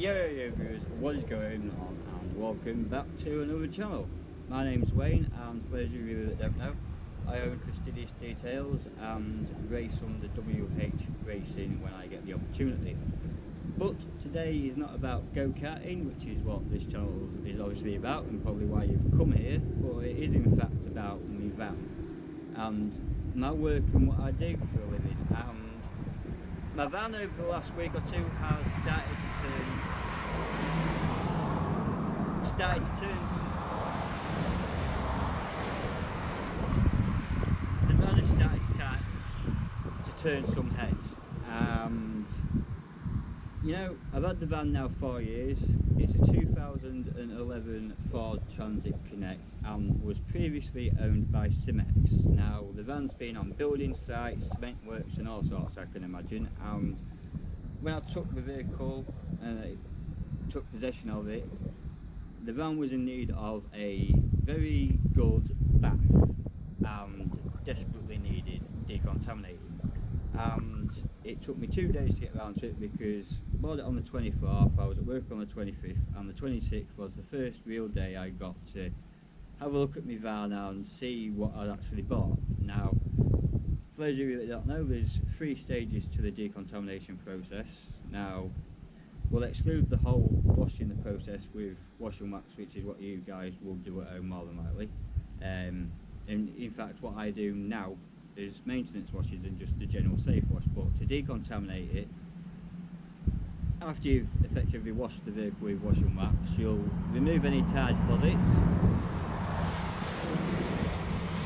Yo viewers, what is going on, and welcome back to another channel. My name's Wayne, and for those of you that don't know, I own Fastidious Details and race under WH Racing when I get the opportunity. But today is not about go-karting, which is what this channel is obviously about and probably why you've come here, but it is in fact about my van and my work and what I do for a living. And my van over the last week or two has started to turn some heads. And you know, I've had the van now 4 years. It's a 2011 Ford Transit Connect and was previously owned by Cimex. Now the van's been on building sites, cement works and all sorts, I can imagine, and when I took the vehicle and I took possession of it, the van was in need of a very good bath and desperately needed decontaminating. And it took me 2 days to get around to it because I bought it on the 24th, I was at work on the 25th, and the 26th was the first real day I got to have a look at my van and see what I'd actually bought. Now, for those of you that don't know, there's 3 stages to the decontamination process. Now, we'll exclude the whole washing the process with wash and wax, which is what you guys will do at home more than likely. And in fact, what I do now is maintenance washes and just the general safe wash. But to decontaminate it, after you've effectively washed the vehicle with wash and wax, you'll remove any tire deposits.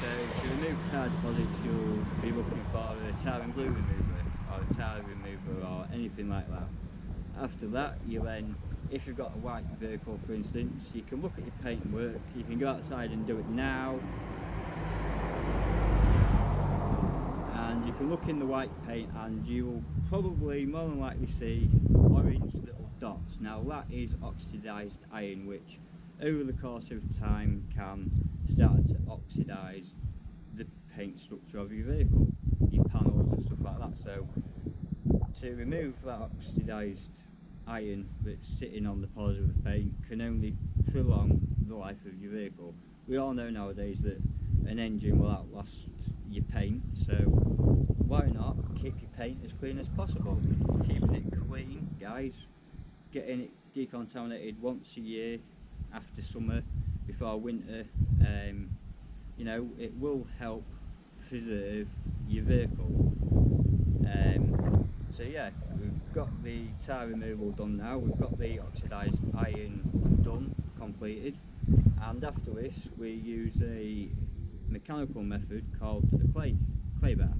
So to remove tire deposits, you'll be looking for a tire and glue remover or a tire remover or anything like that. After that, you then, if you've got a white vehicle for instance, you can look at your paint and work. You can go outside and do it now, and you can look in the white paint and you will probably more than likely see orange little dots. Now that is oxidised iron, which over the course of time can start to oxidise the paint structure of your vehicle, your panels and stuff like that. So to remove that oxidised iron that's sitting on the pores of the paint can only prolong the life of your vehicle. We all know nowadays that an engine will outlast your paint, so why not keep your paint as clean as possible? Keeping it clean, guys, getting it decontaminated once a year after summer, before winter, you know, it will help preserve your vehicle. So yeah, we've got the tire removal done now, we've got the oxidised iron done, completed, and after this we use a mechanical method called the clay bar.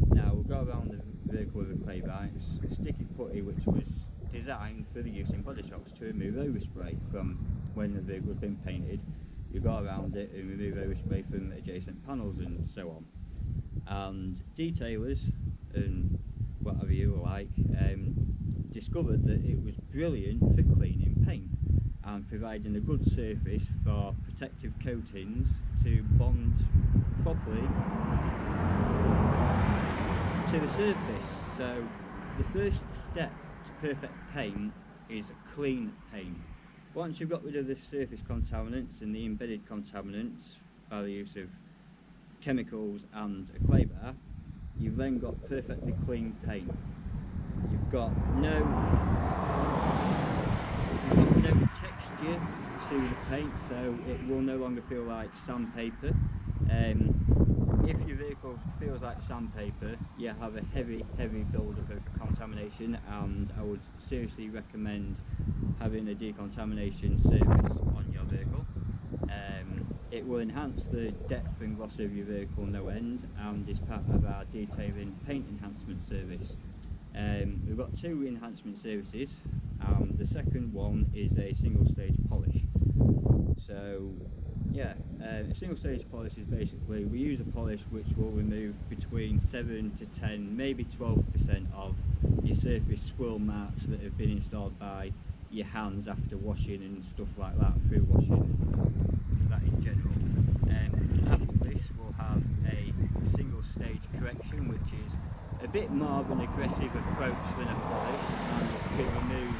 Now we'll go around the vehicle with a clay bar. It's a sticky putty which was designed for the use in body shops to remove overspray from when the vehicle has been painted. You go around it and remove overspray from adjacent panels and so on. And detailers and whatever you like discovered that it was brilliant for cleaning paint and providing a good surface for protective coatings to bond properly to the surface. So the first step to perfect paint is clean paint. Once you've got rid of the surface contaminants and the embedded contaminants by the use of chemicals and a clay bar, you've then got perfectly clean paint. You've got no texture to the paint, so it will no longer feel like sandpaper. If your vehicle feels like sandpaper, you have a heavy build-up of contamination, and I would seriously recommend having a decontamination service on your vehicle. It will enhance the depth and gloss of your vehicle no end, and is part of our detailing paint enhancement service. We've got 2 enhancement services. The second one is a single stage polish. So yeah, a single stage polish is basically, we use a polish which will remove between 7 to 10, maybe 12% of your surface swirl marks that have been installed by your hands after washing and stuff like that, through washing and that in general. After this we'll have a single stage correction, which is a bit more of an aggressive approach than a polish, and can remove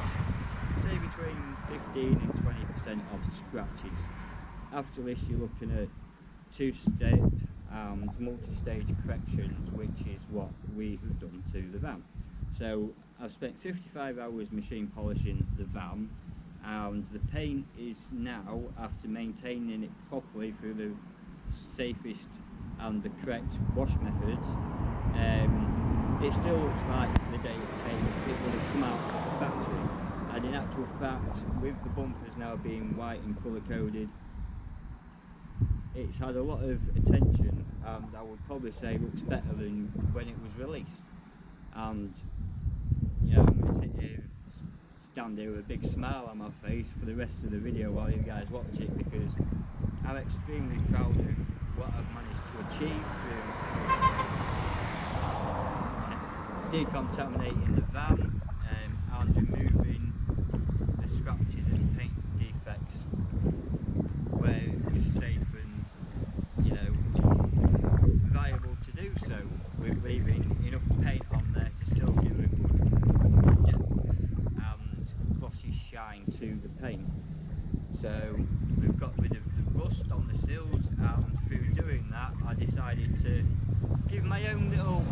say between 15 and 20% of scratches. After this you're looking at two-step and multi-stage corrections, which is what we have done to the van. So I've spent 55 hours machine polishing the van, and the paint is now, after maintaining it properly through the safest and the correct wash methods, it still looks like the day of paint it would have come out of the factory. And in actual fact, with the bumpers now being white and colour coded, it's had a lot of attention, and I would probably say looks better than when it was released. And yeah, I'm going to sit here, stand here with a big smile on my face for the rest of the video while you guys watch it, because I'm extremely proud of what I've managed to achieve through decontaminating the van and removing the scratches and paint defects where it was safe and, you know, viable to do so, with leaving enough paint on there to still give a good depth and glossy shine to the paint. So we've got rid of the rust on the sills, and through doing that I decided to give my own little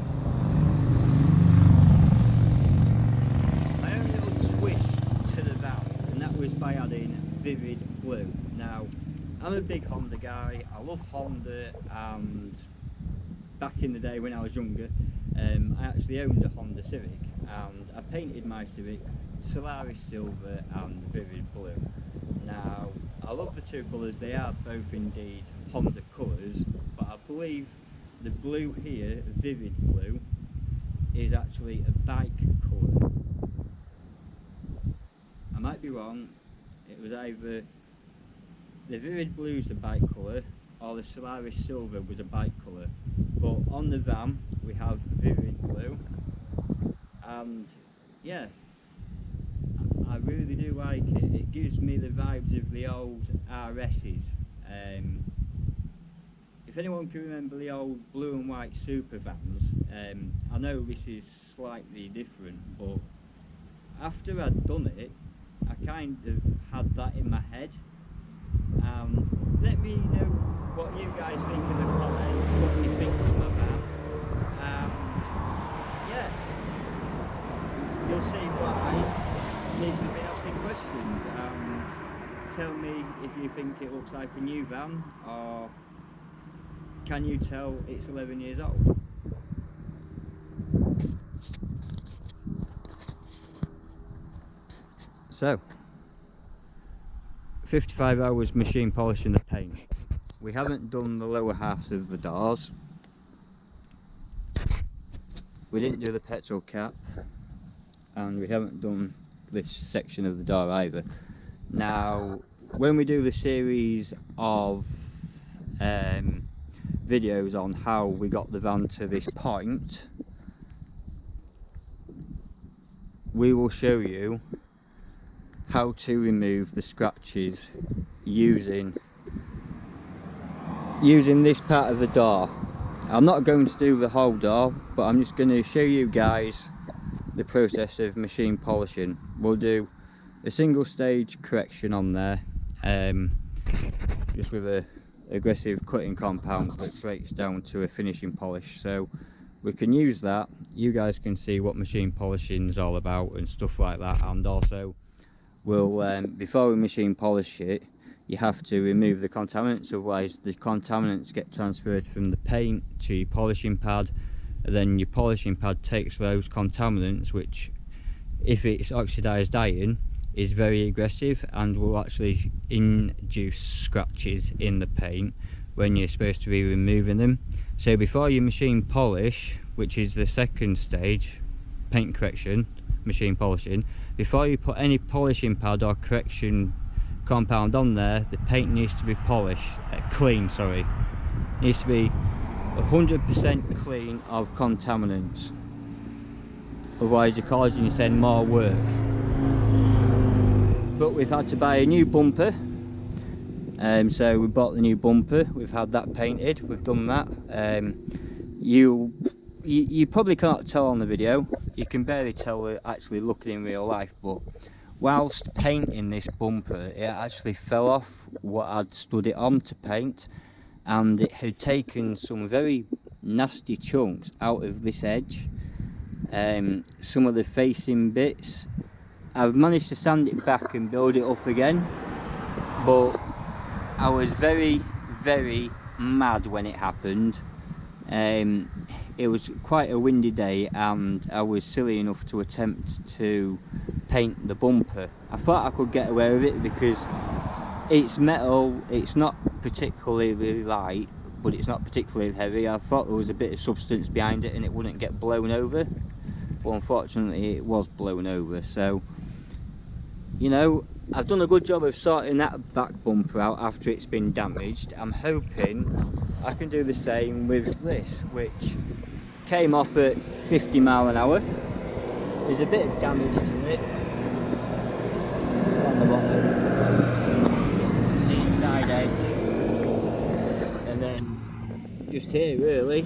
twist to the van, and that was by adding vivid blue. Now, I'm a big Honda guy, I love Honda, and back in the day when I was younger, I actually owned a Honda Civic, and I painted my Civic Solaris Silver and Vivid Blue. Now, I love the two colours, they are both indeed Honda colours, but I believe the blue here, Vivid Blue, is actually a bike colour. I might be wrong, it was either the Vivid Blue is a bike colour or the Solaris Silver was a bike colour, but on the van we have Vivid Blue, and yeah, I really do like it. It gives me the vibes of the old RS's. If anyone can remember the old blue and white super vans, I know this is slightly different, but after I'd done it, I kind of had that in my head. Let me know what you guys think in the comments, what you think to my van, and yeah, you'll see why people have been asking questions, and tell me if you think it looks like a new van, or can you tell it's 11 years old? So, 55 hours machine polishing the paint. We haven't done the lower halves of the doors. We didn't do the petrol cap, and we haven't done this section of the door either. Now, when we do the series of videos on how we got the van to this point, we will show you how to remove the scratches using this part of the door. I'm not going to do the whole door, but I'm just going to show you guys the process of machine polishing. We'll do a single stage correction on there, just with a aggressive cutting compound that breaks down to a finishing polish, so we can use that. You guys can see what machine polishing is all about and stuff like that, and also we'll before we machine polish it, you have to remove the contaminants, otherwise the contaminants get transferred from the paint to your polishing pad, and then your polishing pad takes those contaminants, which if it's oxidized iron is very aggressive and will actually induce scratches in the paint when you're supposed to be removing them. So before you machine polish, which is the second stage, paint correction, machine polishing, before you put any polishing pad or correction compound on there, the paint needs to be clean, sorry. It needs to be 100% clean of contaminants, otherwise you're causing yourself more work. But we've had to buy a new bumper, so we bought the new bumper, we've had that painted, we've done that. You probably can't tell on the video, you can barely tell actually looking in real life, but whilst painting this bumper, it actually fell off what I'd stood it on to paint, and it had taken some very nasty chunks out of this edge. Some of the facing bits, I've managed to sand it back and build it up again, but I was very mad when it happened. It was quite a windy day, and I was silly enough to attempt to paint the bumper. I thought I could get away with it because it's metal, it's not particularly light, but it's not particularly heavy. I thought there was a bit of substance behind it and it wouldn't get blown over, but unfortunately it was blown over. So, you know, I've done a good job of sorting that back bumper out after it's been damaged. I'm hoping I can do the same with this, which came off at 50 miles an hour. There's a bit of damage to it on the bottom, the inside edge, and then just here really,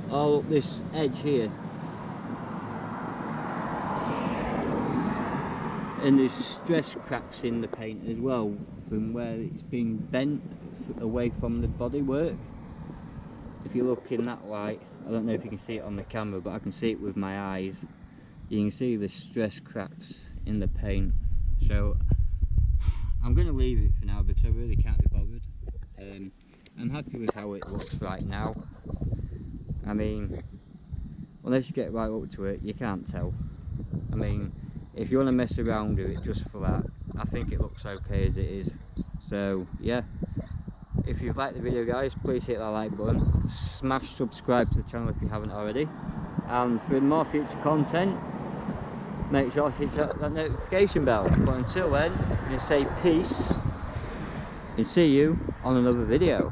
all up this edge here. And there's stress cracks in the paint as well from where it's been bent away from the bodywork. If you look in that light, I don't know if you can see it on the camera, but I can see it with my eyes. You can see the stress cracks in the paint. So I'm going to leave it for now because I really can't be bothered. I'm happy with how it looks right now. I mean, unless you get right up to it, you can't tell. I mean, if you want to mess around with it just for that, I think it looks okay as it is. So yeah, if you've liked the video guys, please hit that like button, smash subscribe to the channel if you haven't already, and for more future content, make sure to hit that notification bell. But until then, I'm going to say peace and see you on another video.